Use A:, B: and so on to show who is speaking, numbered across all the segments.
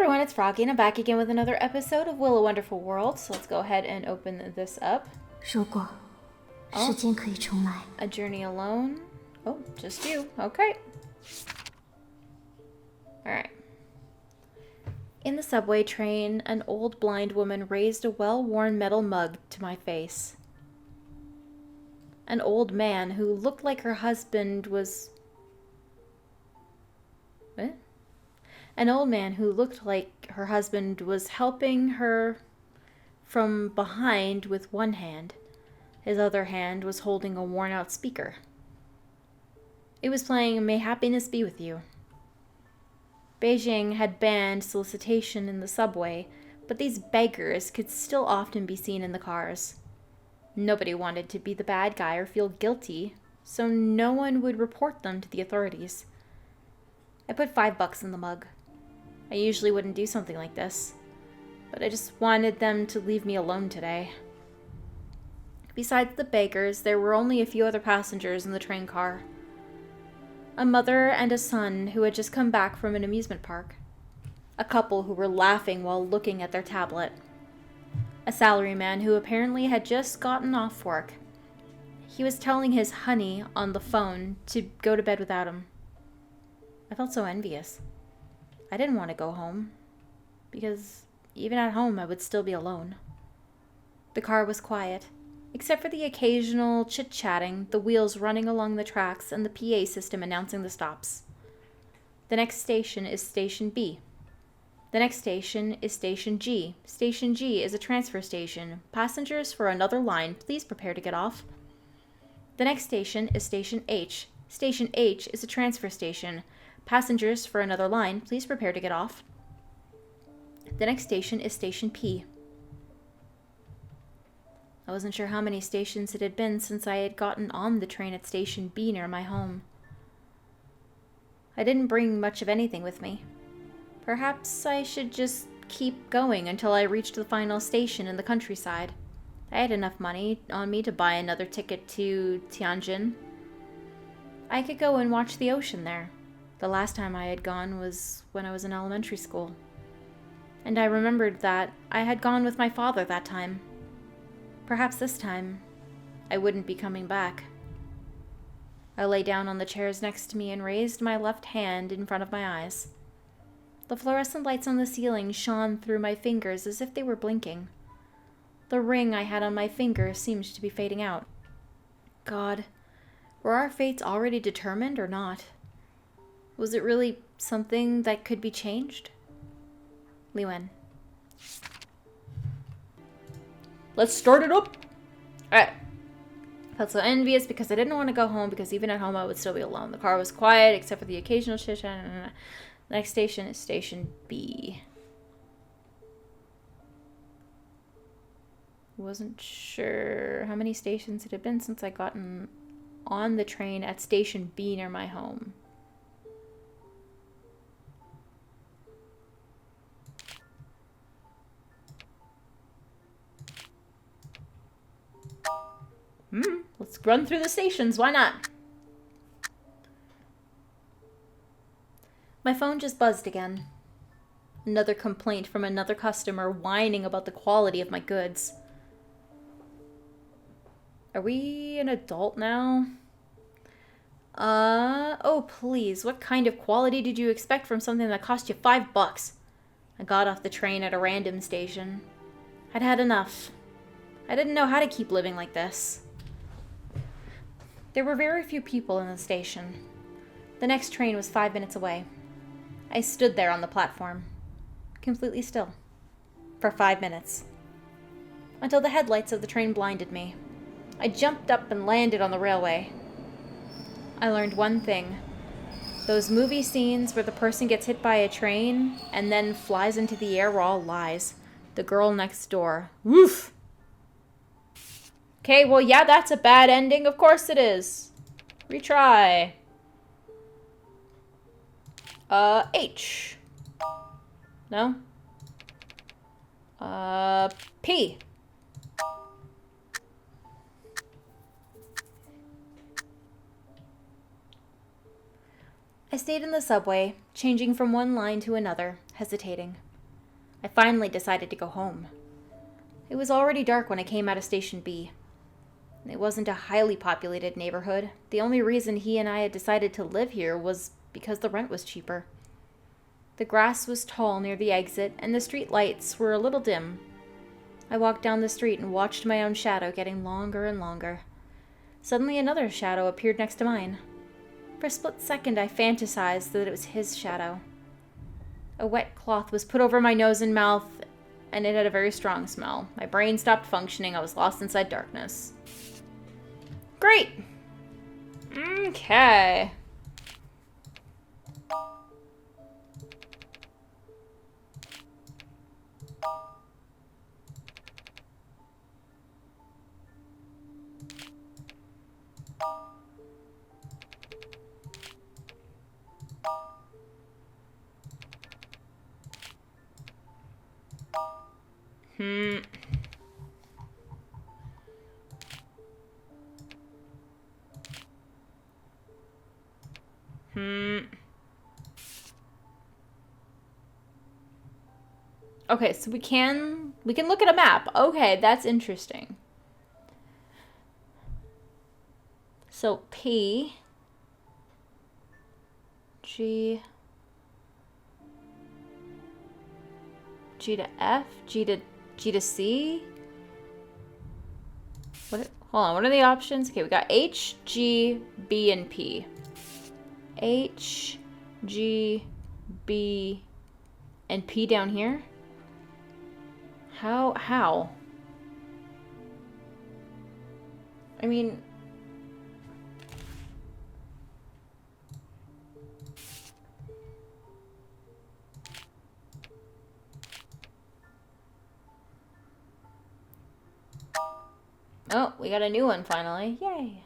A: everyone, it's Froggy, and I'm back again with another episode of Will a Wonderful World. So let's go ahead and open this up.
B: 如果时间可以重来
A: A journey alone. Oh, just you. Okay. Alright. In the subway train, an old blind woman raised a well-worn metal mug to my face. An old man who looked like her husband was... What? An old man who looked like her husband was helping her from behind with one hand. His other hand was holding a worn-out speaker. It was playing May Happiness Be With You. Beijing had banned solicitation in the subway, but these beggars could still often be seen in the cars. Nobody wanted to be the bad guy or feel guilty, so no one would report them to the authorities. I put $5 in the mug. I usually wouldn't do something like this, but I just wanted them to leave me alone today. Besides the beggars, there were only a few other passengers in the train car. A mother and a son who had just come back from an amusement park. A couple who were laughing while looking at their tablet. A salaryman who apparently had just gotten off work. He was telling his honey on the phone to go to bed without him. I felt so envious. I didn't want to go home, because even at home I would still be alone. The car was quiet, except for the occasional chit-chatting, the wheels running along the tracks, and the PA system announcing the stops. The next station is Station B. The next station is Station G. Station G is a transfer station. Passengers for another line, please prepare to get off. The next station is Station H. Station H is a transfer station. Passengers for another line, please prepare to get off. The next station is Station P. I wasn't sure how many stations it had been since I had gotten on the train at Station B near my home. I didn't bring much of anything with me. Perhaps I should just keep going until I reached the final station in the countryside. I had enough money on me to buy another ticket to Tianjin. I could go and watch the ocean there. The last time I had gone was when I was in elementary school. And I remembered that I had gone with my father that time. Perhaps this time, I wouldn't be coming back. I lay down on the chairs next to me and raised my left hand in front of my eyes. The fluorescent lights on the ceiling shone through my fingers as if they were blinking. The ring I had on my finger seemed to be fading out. God, were our fates already determined or not? Was it really something that could be changed? Li Wen. Let's start it up! Alright. I felt so envious because I didn't want to go home because even at home I would still be alone. The car was quiet except for the occasional chit-chat. The next station is Station B. Wasn't sure how many stations it had been since I'd gotten on the train at Station B near my home. Let's run through the stations, why not? My phone just buzzed again. Another complaint from another customer whining about the quality of my goods. Are we an adult now? Oh please, what kind of quality did you expect from something that cost you $5? I got off the train at a random station. I'd had enough. I didn't know how to keep living like this. There were very few people in the station. The next train was 5 minutes away. I stood there on the platform, completely still, for 5 minutes, until the headlights of the train blinded me. I jumped up and landed on the railway. I learned one thing. Those movie scenes where the person gets hit by a train and then flies into the air were all lies. The girl next door. Woof! Okay, well, yeah, that's a bad ending. Of course it is. Retry. H. No? P. I stayed in the subway, changing from one line to another, hesitating. I finally decided to go home. It was already dark when I came out of Station B. It wasn't a highly populated neighborhood. The only reason he and I had decided to live here was because the rent was cheaper. The grass was tall near the exit, and the street lights were a little dim. I walked down the street and watched my own shadow getting longer and longer. Suddenly another shadow appeared next to mine. For a split second, I fantasized that it was his shadow. A wet cloth was put over my nose and mouth, and it had a very strong smell. My brain stopped functioning. I was lost inside darkness. Great! Okay. Okay, so we can look at a map. Okay, that's interesting. So P G to F, G to C. Hold on, what are the options? Okay, we got H, G, B, and P. H, G, B, and P down here? How? I mean... Oh, we got a new one finally. Yay.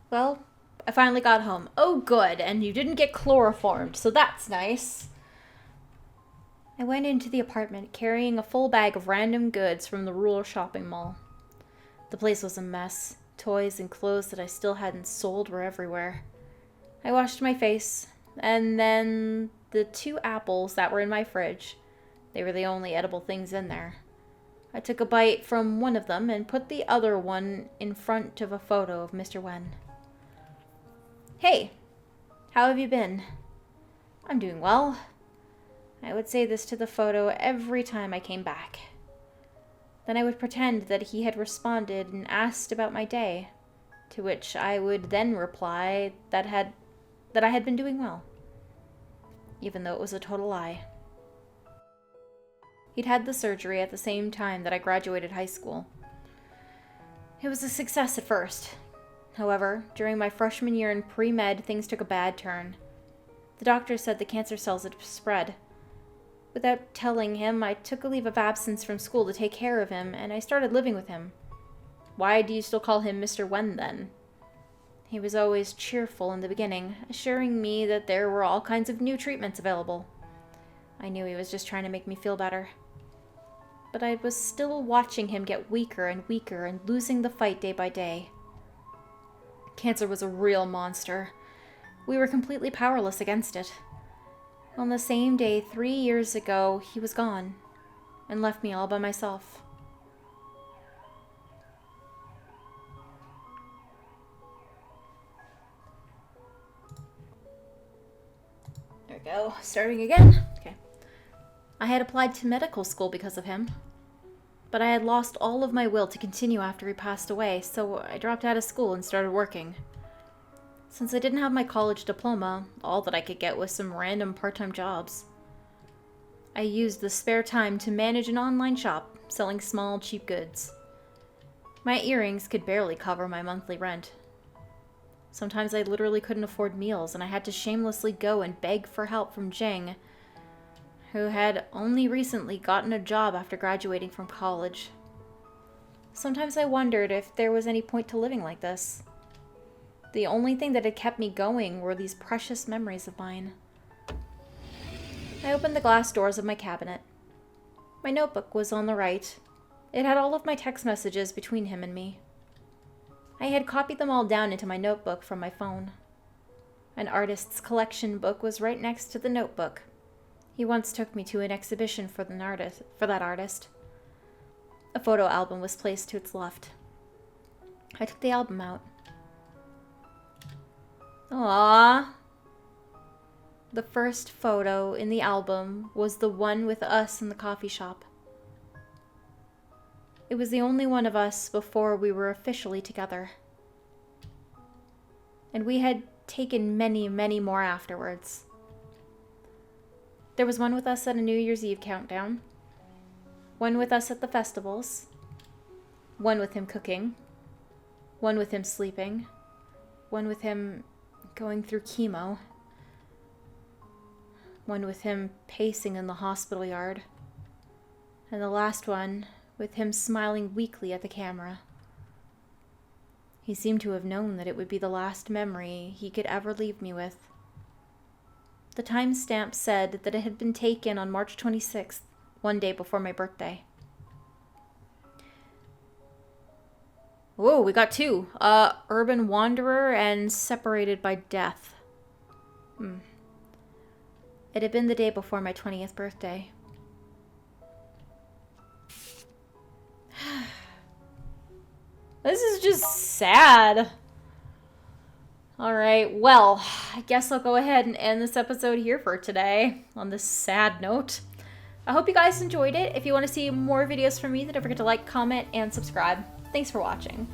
A: Well, I finally got home. Oh, good, and you didn't get chloroformed, so that's nice. I went into the apartment carrying a full bag of random goods from the rural shopping mall. The place was a mess. Toys and clothes that I still hadn't sold were everywhere. I washed my face, and then the 2 apples that were in my fridge. They were the only edible things in there. I took a bite from one of them and put the other one in front of a photo of Mr. Wen. Hey, how have you been? I'm doing well. I would say this to the photo every time I came back. Then I would pretend that he had responded and asked about my day, to which I would then reply that I had been doing well, even though it was a total lie. He'd had the surgery at the same time that I graduated high school. It was a success at first. However, during my freshman year in pre-med, things took a bad turn. The doctor said the cancer cells had spread. Without telling him, I took a leave of absence from school to take care of him, and I started living with him. Why do you still call him Mr. Wen, then? He was always cheerful in the beginning, assuring me that there were all kinds of new treatments available. I knew he was just trying to make me feel better. But I was still watching him get weaker and weaker and losing the fight day by day. Cancer was a real monster. We were completely powerless against it. On the same day 3 years ago, he was gone and left me all by myself. There we go. Starting again. Okay. I had applied to medical school because of him, but I had lost all of my will to continue after he passed away, so I dropped out of school and started working. Since I didn't have my college diploma, all that I could get was some random part-time jobs. I used the spare time to manage an online shop selling small, cheap goods. My earrings could barely cover my monthly rent. Sometimes I literally couldn't afford meals, and I had to shamelessly go and beg for help from Jing, who had only recently gotten a job after graduating from college. Sometimes I wondered if there was any point to living like this. The only thing that had kept me going were these precious memories of mine. I opened the glass doors of my cabinet. My notebook was on the right. It had all of my text messages between him and me. I had copied them all down into my notebook from my phone. An artist's collection book was right next to the notebook. He once took me to an exhibition for that artist. A photo album was placed to its left. I took the album out. Aww. The first photo in the album was the one with us in the coffee shop. It was the only one of us before we were officially together. And we had taken many, many more afterwards. There was one with us at a New Year's Eve countdown, one with us at the festivals, one with him cooking, one with him sleeping, one with him going through chemo, one with him pacing in the hospital yard, and the last one with him smiling weakly at the camera. He seemed to have known that it would be the last memory he could ever leave me with. The timestamp said that it had been taken on March 26th, one day before my birthday. Whoa, we got two. Urban Wanderer and Separated by Death. It had been the day before my 20th birthday. This is just sad. Alright, well, I guess I'll go ahead and end this episode here for today on this sad note. I hope you guys enjoyed it. If you want to see more videos from me, then don't forget to like, comment, and subscribe. Thanks for watching.